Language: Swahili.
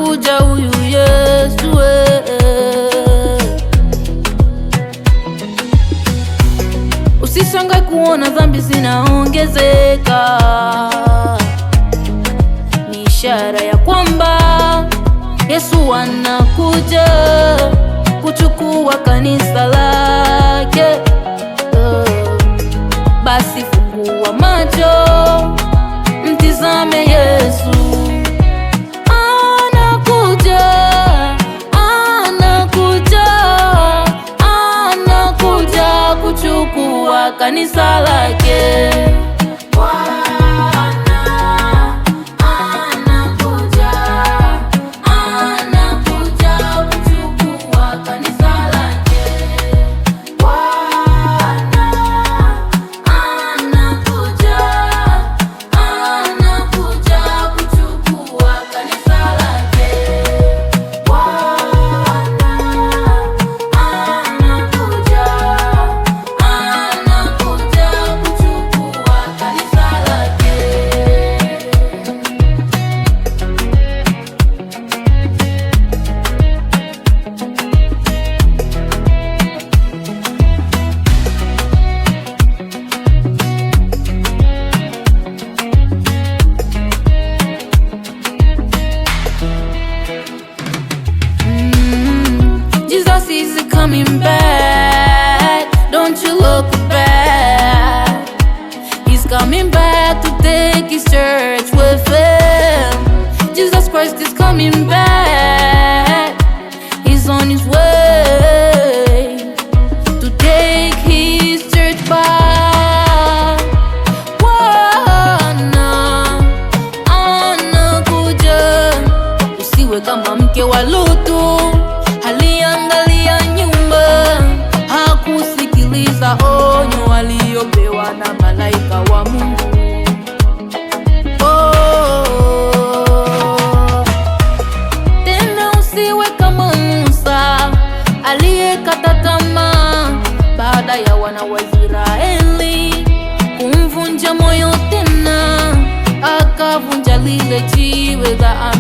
anakuja huyu Yesu. Usishangae kuona dhambi zinaongezeka, ni ishara ya kwamba Yesu anakuja kuchukua kanisa lake. Basi fungua macho, mtizame Yesu. Anakuja, anakuja, anakuja kuchukua kanisa lake. Jesus is coming back, don't you look back. He's coming back to take his church with him. Jesus Christ is coming back, he's on his way to take his church back. Anakuja, usiwe kama mke wa Lutu, aliangalia nyumba, hakusikiliza onyo aliyopewa na malaika wa Mungu. Tena usiwe kama Musa, aliyekata tamaa baada ya wana wa Israeli kumvunja moyo, tena akavunja lile jiwe la